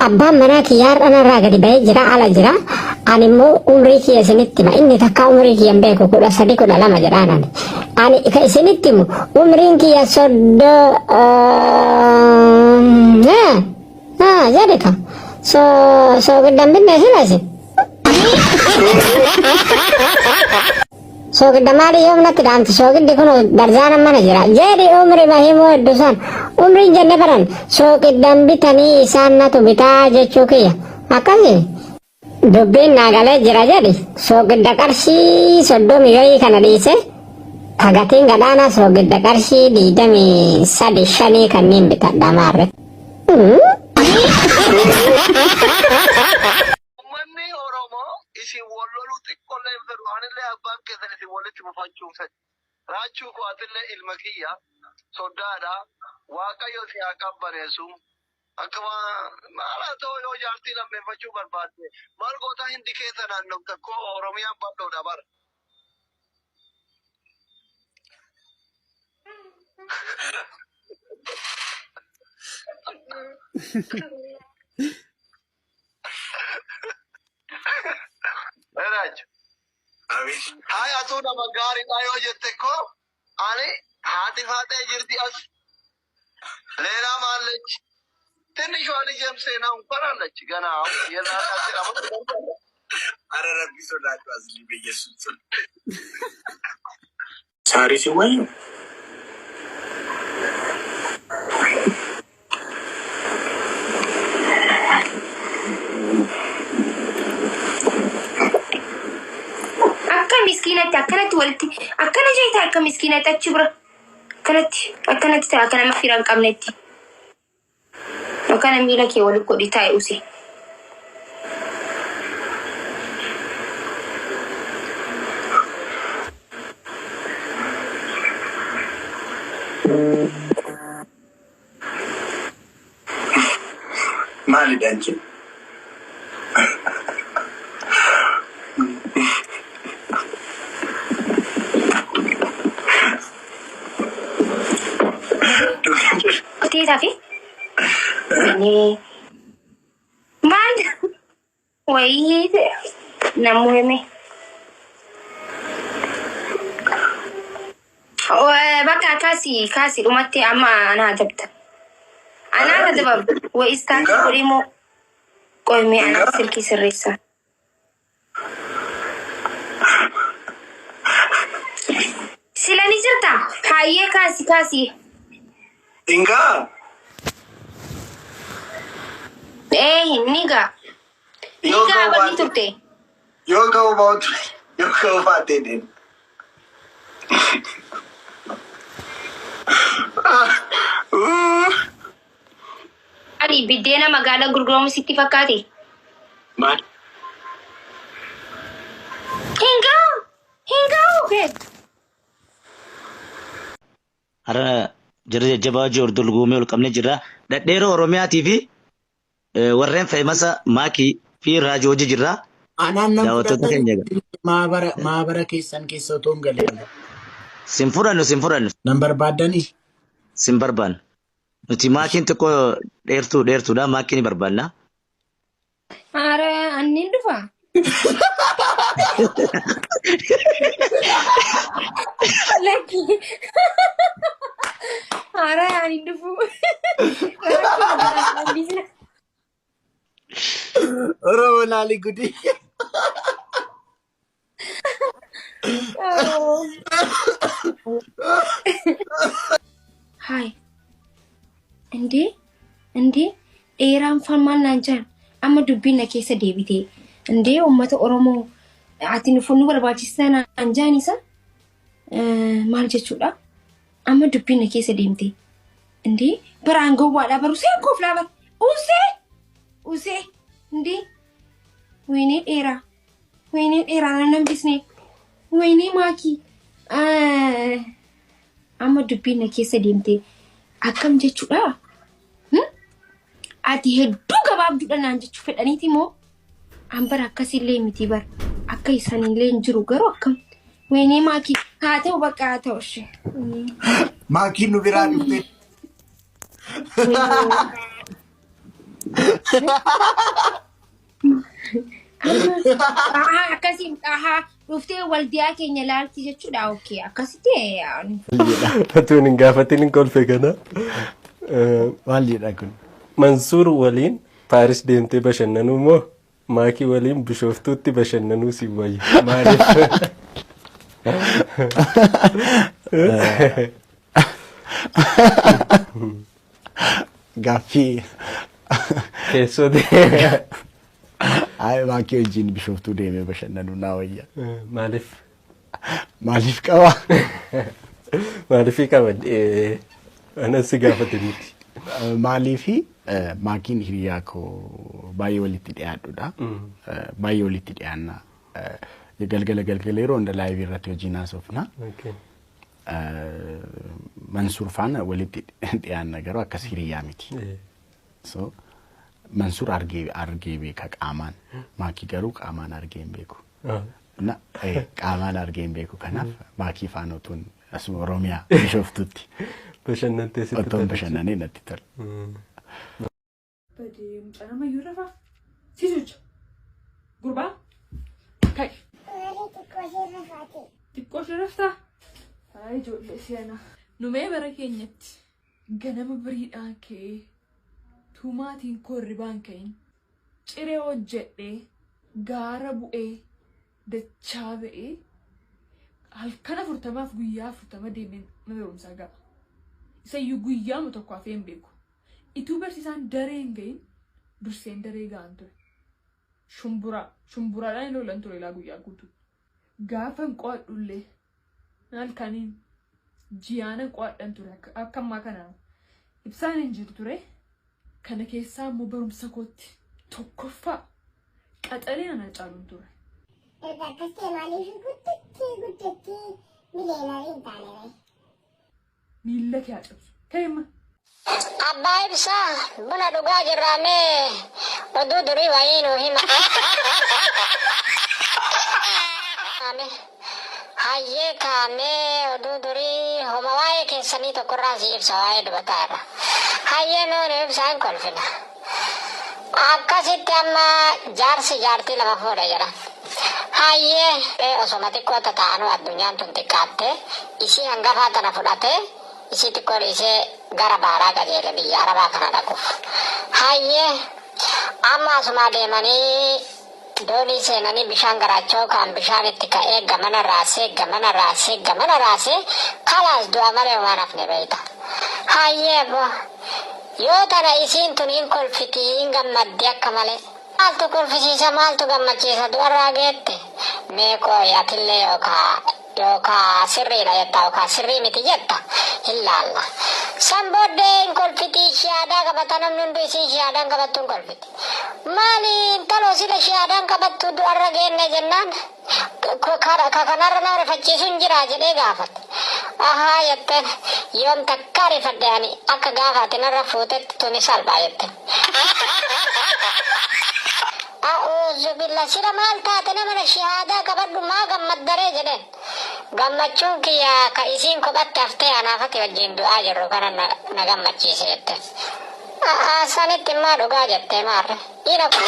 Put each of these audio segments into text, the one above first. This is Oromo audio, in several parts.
أبا مناك يار أنا راجل بيجرا على جرا أنا مو عمري يا سنتي ما إني تكا عمري ينبيكو كل صديق ولا لما جرانا أنا كسنتي مو عمري يا صد jadi kan so gedam bin nasi so gedam ada yang nak dan so gedam kono darjana mana jera jadi umri mahimu dosan umri jenne paran so gedam bitani sana tu bita aja cuki ya makasih dubin nagale jera jadi so gedam karsi so domi gai kana dice kagatin gadana so gedam karsi di dami sadishani kanin bita damar Manni Oromo isi wallolu xiqqolle beru anille abbaan keessan isin walitti bufachuusan raachuu kuwaatillee ilma kiyya sodaadha waaqayyo si haa qabbaneessu akkuma maala ta'u yoo jaartii lammeeffachuu barbaadde maal goota hindi keessa naannofta koo Oromiyaan bal'oodha bara. Raj. Amin. Hai atu nama gari tayo jette ko. Ani hati fate jirti as. Lera malech. Teni shwali jem se na umpara lech gana ye na ate amat. Ara rabbi sodatu azli be yesus. Sari si wayo. مسكينة أكنت ولتي أكنت جيت أكن مسكينة تجبر أكنت ترى أكن ما في رانك أمنتي وكان ميلك يولد كودي تاي أوسي مالي دانجي tapi ini man wait namu ini baka kasih rumah ti ama anak ada bab wa istan kurimu koi mi anak silki serisa silani cerita haye kasih Enggak. Niga begitu teh. Yoga batin. Adi bidena magala gurgrom siti fakati. Man. Hingga okay. Ara jira jabaa joordol guumee ol qabne jira dhadheeroo Oromiyaatii fi warreen fe'imasa maakii fi raajii hojii jirra. Anaan nan Daawwattoota keenya egaa. maabara keessan keessa otoo hin galeen. Sin fudhannu. Nan barbaadanii. Sin barbaannu. Nuti maakiin tokko dheertuudha maakiin ni barbaanna. Ara annin dhufa. Lagi. Ara annin dhufu. Oromo laali gudi. Hai. Indi dheeraan falmaan naan jiran amma dubbiin na keessa deebite. Indee uummata Oromoo ati nufunnu barbaachisaa naan jiran isa maal jechuudha? Amma dubbiin na keessa deemte. Indee baraan gowwaadhaa barusee koof laaban. Usee. Indee wayinee dheeraa nan bisnee. Wayinee maakii. Amma dubbiin na keessa deemte. Akkam jechuudha? Ati hedduu gabaabduudha naan jechuu fedhaniiti moo? Ambar akkasillee miti bar. Akka isaanillee hin jiru garuu akkam. Wayinee maakii haa ta'u bakka haa ta'u ishee. Maakiin nu biraa dhufte. Akkasii dhuftee waldiyaa keenya laalti jechuudha. Okay, akkasitti Atuun hin gaafatin hin kolfe kana. Maalidha kun? Mansuur waliin Paaris deemtee bashannanuu moo Maakii waliin Bishooftuutti bashannanuu si wayya. Maaliif? Gaaffii. Keessooti. Ay Maakii wajjin Bishooftuu deemee bashannanuu naa wayya. Maaliif? Maaliif qaba? Maaliifii qaban? Anas si gaafate miti. Maaliifi Maakiin hiriyaa koo baay'ee walitti dhiyaadhuudha. Baay'ee walitti dhiyaanna. Galgala yeroo hunda laayivii irratti hojii naasofna. Mansuur faana walitti dhiyaanna garuu akkas hiriyaa miti. So Mansuur argee beeka qaamaan. Maakii garuu qaamaan argee hin beeku. Qaamaan argee hin beeku kanaaf Maakii faana utuun asuma Oromiyaa Bishooftuutti. Bashannantee sitti Ottoon bashannanee natti tola. Badee mucaan mayyuu rafaa. Siisucha. Gurbaa. Kai. Xiqqoo ishee raftaa. Haa ijoollee seenaa. Numee bara keenyatti ganama biriidhaan ka'ee tuumaatiin korribaan ka'in ciree hojjedhee gaara bu'ee dachaa ba'ee halkan 40 guyyaa 40 deemee mana barumsaa ga'a. Isayyuu guyyaama tokko hafee hin beeku. Ituu barsiisaan daree hin gahin durseen daree ga'an ture. Shumburaadhaan hin oolan ture ilaa guyyaa guutuu. Gaafa hin qo'adhullee halkaniin ji'aana qo'adhan ture akka ammaa kanaa. Ibsaan hin jiru ture. Kana keessaa immoo barumsa kootti tokkoffaa qaxalee ana caaluun ture. Miila kee haa cabsu. Ka'imma. Abbaa ibsaa buna dhugaa jirraamee oduu durii wayii nuu hima. Hayyee kaamee oduu durii homa waa'ee keessanii tokkorraa si ibsa waa'ee dubataa irra. Hayyee nuuni ibsaan kolfina. Akkasitti amma jaarsi jaartii lama fuudha jedhan. Hayyee osoma xiqqoo ta'anuu addunyaan tun xiqqaatte isii hangafaa tana fudhatee isi xiqqoo dhiisee gara baaraa qajeele biyya arabaa kana dhaquuf. Hayyee amma asuma deemanii doonii seenanii bishaan garaachoo kan bishaan itti ka'ee gamana raasee kalaas du'a malee waan hafne beeyta. Hayyee boo yoo tana isiin tun hin kolfiti hin gammaddi akka malee. Maaltu kolfisiisa maaltu gammachiisa du'arraa geette meeqoo yatillee yookaa sirriidha jetta yookaa sirrii miti jetta hin laalla. San booddee hin kolfiti shahaadaa qabata namni hundi isiin shahaadaan qabattu hin kolfiti. Maali intaloo sila shahaadaan qabattu du'arra geenne jennaan kanarra nama rifachiisu hin jiraa jedhee gaafate. Ahaa jetteen yoom takkaa rifadhe ani akka gaafate narra fuutetti tuni salphaa jetteen. A'uuzu billa sira maal taate nama shahaadaa qabadhu maa gammaddaree jedheen. Gammachuun kiyya ka isiin kophatti haftee anaafati wajjin du'aa jirru kana na gammachiise jetteen. Sanitti immoo dhugaa jettee maarre. Dhiira kun.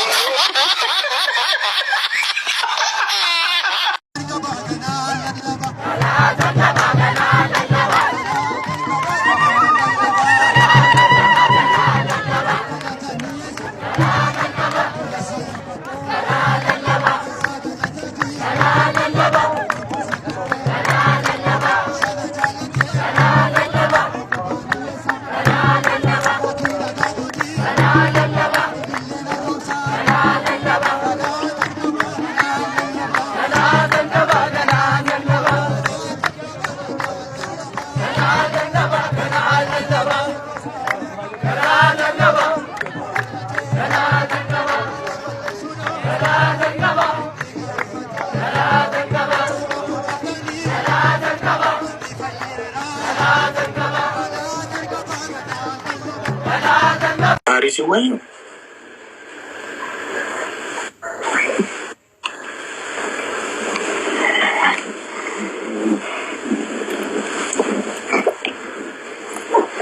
Paris wayne.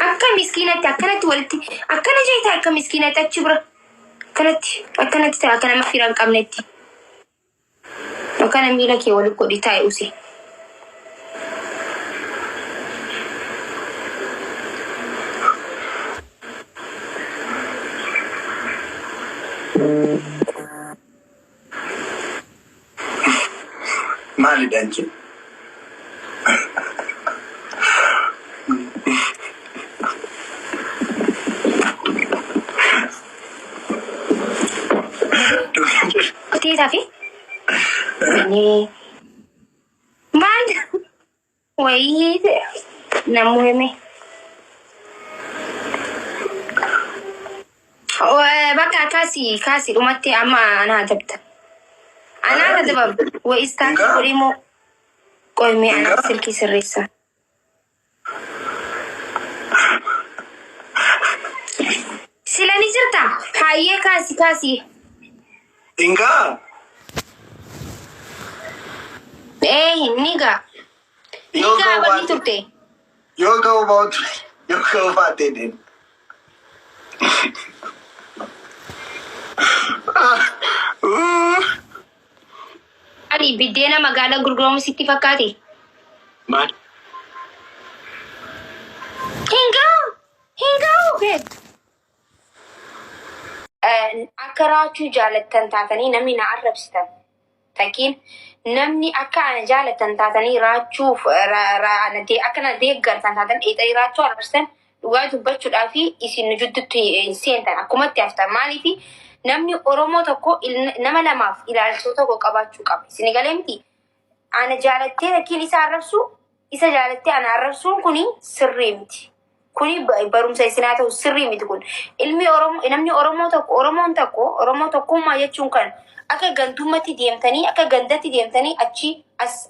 Akka miskiinatti akkanatti walitti akkana jeeta akka miskiinatti achi bira akkanatti ta'a kana mafiiraan qabnetti. Yookaan miila kee waliin godhi taa'e usi. Maali danchi? Tiita fi? Ini maal? Wayii namu hime. Bakka kaasii dhumatti amma anaa dabta. Anaa dabab wa istaati godhimoo qoyme anaa silkii sirreessa. Silani jirta? Hayyee kaasii. Inga. Niga. Niga bani turte. Yoga baate din. Ali biddeena magaalaa gurguramu sitti fakkaate. Maal? Hingaa. Akka raachuu jaalattan taatanii namni na arrabsitan. Fakkiin namni akka ana jaalattan taatanii raachuuf akka na deeggartan taatan dheexanii raachuu arrabsitan dhugaa dubbachuudhaa fi isin jidduutti seentan akkumatti haftan maaliifi namni Oromoo tokko nama lamaaf ilaalcha tokko qabaachuu qaba. Isin galee miti ana jaalattee rakkiin isa arrabsu isa jaalattee ana arrabsuun kuni sirrii miti. Kuni barumsa isinaa ta'u sirrii miti kun. Namni Oromoo tokkummaa jechuun kan akka gantummatti deemtanii akka gandatti deemtanii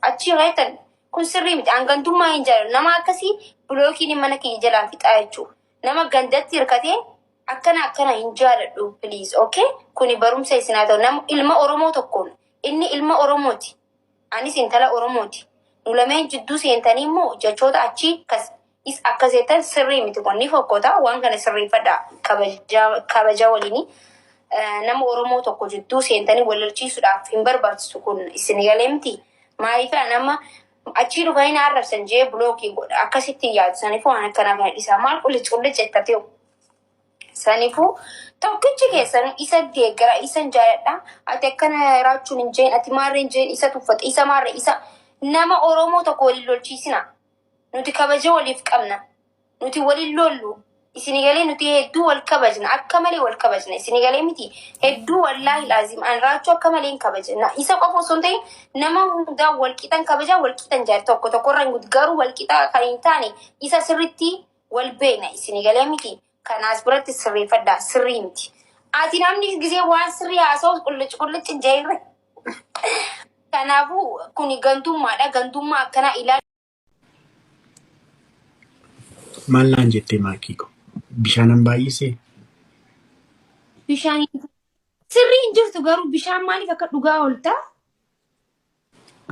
achi reetan kun sirrii miti. An gantummaa hin jaalladhu. Nama akkasii bilookiin mana kee jalaa fixaa jechuudha. Nama gandatti hirkatee akkana hin jaalladhu please okay? Kuni barumsa isinaa ta'u nama ilma Oromoo tokkoon inni ilma Oromooti. Anis intala Oromooti. Nu lameen jidduu seentanii immoo jechoota achi akka seetan sirrii miti kun ni fokkota waan kana sirreeffadha kabaja waliini. Nama Oromoo tokko jidduu seentanii wallalchiisuudhaaf hin barbaachisu kun isin galee miti. Maaliif nama achi dhufanii arrabsan jee bilookii godha akkasitti yaadu saniifuu waan akkanaaf hin dhiisaa maal qullichi jettatee saniifuu tokkichi keessan isa deeggara isa jaaladha ati akkana raachuun hin jeen ati maarree hin jeen isa tuffata isa maarree isa nama Oromoo tokko waliin lolchiisina. Nuti kabaja waliif qabna. Nuti waliin lollu. Isin galee nuti hedduu wal kabajna. Akka malee wal kabajna. Isin galee miti hedduu wallaahi laazim an raachuu akka malee hin kabajna. Isa qofa osoo hin ta'in nama hundaa wal qixan kabaja wal qixan jaal tokko irra garuu wal qixa kan hin taane isa sirriitti wal beekna. Isin galee miti kanaas biratti sirreeffadhaa sirrii miti. Ati namni gisee waan sirrii haasa'u qullichi hin jeerre. Kanaafuu kuni gantummaadha. Gantummaa akkana ilaala. Maal naan jettee maakiiko? Bishaanan baay'isee? Bishaan sirrii hin jirtu garuu bishaan maaliif akka dhugaa oolta?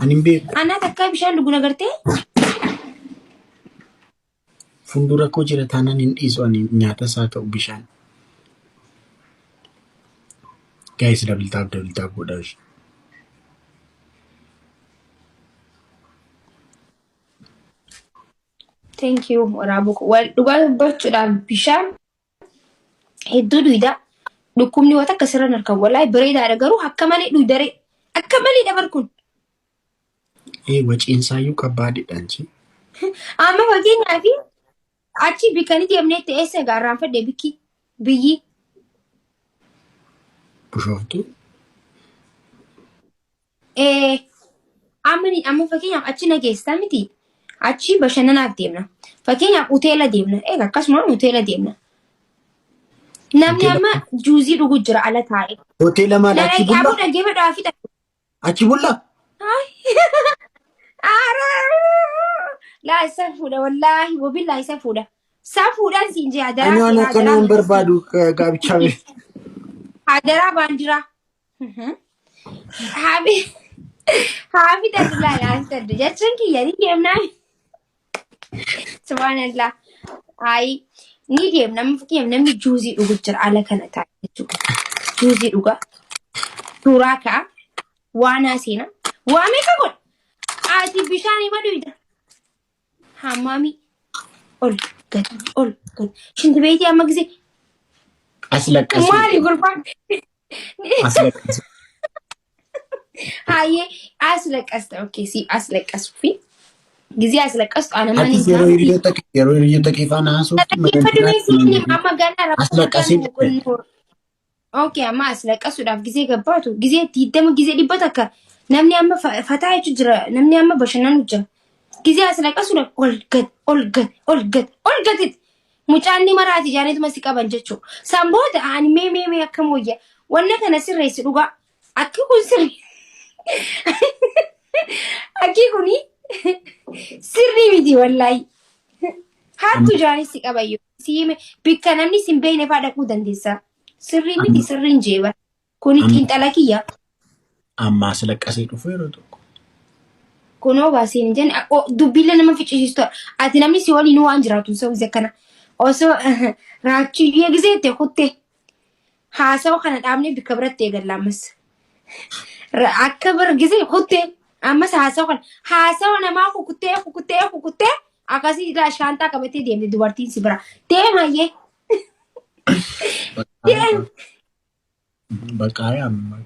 Ani hin beeku. Anaa takkaa bishaan dhugu nagartee? Fuuldura koo jira taanaan hin dhiisu ani nyaata isaa ta'u bishaan. Gaayis dabaltaaf godhaa. Thank you, Rabuko. Well, dhugaa dubbachuudhaaf bishaan hedduu dhuyda. Dhukkubni waan akka sirra narkan wallahi bareedaadha garuu akka malee dhuydare akka malee dabar kun. Waciinsaayyuu kabbaadidhaan si. Amma fakkeenyaaf achi bikkanii deemnee ta'eessa gaarraan fadhee biyyi. Bushooftuu? Amma fakkeenyaaf achi nageessaa miti. Achi bashannanaaf deemna. Fakkeenyaaf hoteela deemna. Akkasumas hoteela deemna. Namni amma juuzii dhugu jira ala taa'e. Hoteela maal achi bulla? Abuu dhagee badhaa fi achi bulla? Laa isa fuudha wallaahi wabillaa isa fuudha. Isaa fuudhaan siin jee hadaraa. Ani waan akkanaa hin barbaadu gaabichaa bee. Hadaraa baandiraa. Haafi dadilaa yaastadde jechuun kiyya ni deemnaa. Subhanallah. Ni deemna namni juuzii dhugu jira ala kana taa'e jechuudha. juuzii dhugaa suuraa ka'a waanaa seena waa meeqa godha ati bishaan ima dhuyda hammami ol gad shinti beetii amma gisee Aslaqas. maali gurbaan Aslaqas. hayyee aslaqas okay si aslaqas fi ጊዜ አስለቀስኩ አነማን Ati yeroo hiriyoota kee faana haasoftu amma gana aslaqasii ኦኬ አማ አስለቀሱዳፍ ጊዜ ገባቱ ጊዜ ይደም ጊዜ ዲበት አካ ነምኒ አማ ፈታይቹ ጅራ ነምኒ አማ በሸናኑ ጅራ ጊዜ አስለቀሱዳፍ ኦልገት ሙጫኒ መራቲ ጃኔት መስቃ በንጀቹ ሳምቦት አን ሜ አከሞየ ወነ ከነስር ረይስ ዱጋ አክኩን ስሪ አኪኩኒ sirrii miti wallahi hattu jaanis si qabayyo siime bikka namni sin beekne faa dhaquu dandeessa sirrii miti sirriin jeeba kuni xiinxala kiyya amma aslaqasee dhufu yeroo tokko. kunoo baaseen jenne dubbiillee nama ficcisiistu ati namni si waliin waan jiraatu sa'u akkana osoo raachiyyee gizeette kutte haasawa kana dhaabne bikka biratti eegallaammas akka bir gizee kutte amma haasawa namaa kukuttee akkasii irraa shaantaa qabatee deemte dubartiin si bira deemayyee Baqaayee amma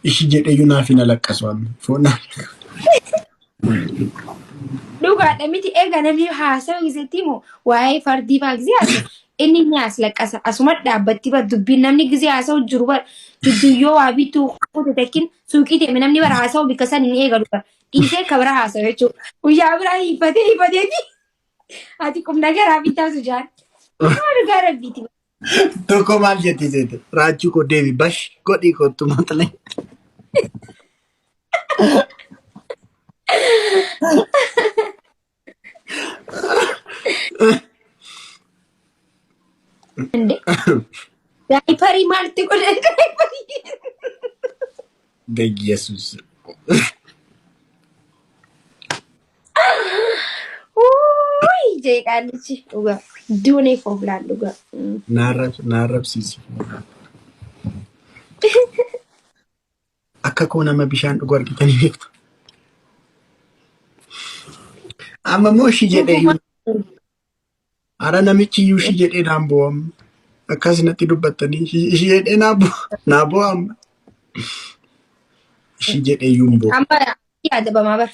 ishii jedheeyyuu naaf hin alaqqasu amma foonaa. dhugaadha miti eega namni haasawa gizeetti moo waa'ee fardii faa gizee haasa'u inni ni aslaqqasa asuma dhaabbatti bar dubbiin namni gizee haasa'u jiru bar dubbiyyoo waa bituu qote tekkin suuqii deeme namni bara haasa'u bikka san hin eegalu bar dhiisee akka bira haasa'u jechuudha guyyaa biraa hiifateeti ati qubna garaa bitaa sujaan maal gaara biiti Tokko maal jetti seete raachuu koo deebi bash godhii kottu maxalee. Daayipparii maalti godhe daayipparii. Beeyesus. Uuy jeeqaanichi dhugaa duunee fooflaan dhugaa. Naarrabsiisi. Akka koo nama bishaan dhugu argitanii beektu. Amma moo ishii jedheeyyuu. Ara namichi iyyuu ishii jedhee naan bo'amu. Akkasinatti dubbattanii ishii jedhee naa bo'amu. Ishii jedheeyyuu hin bo'amu. Amma yaada bamaa bar.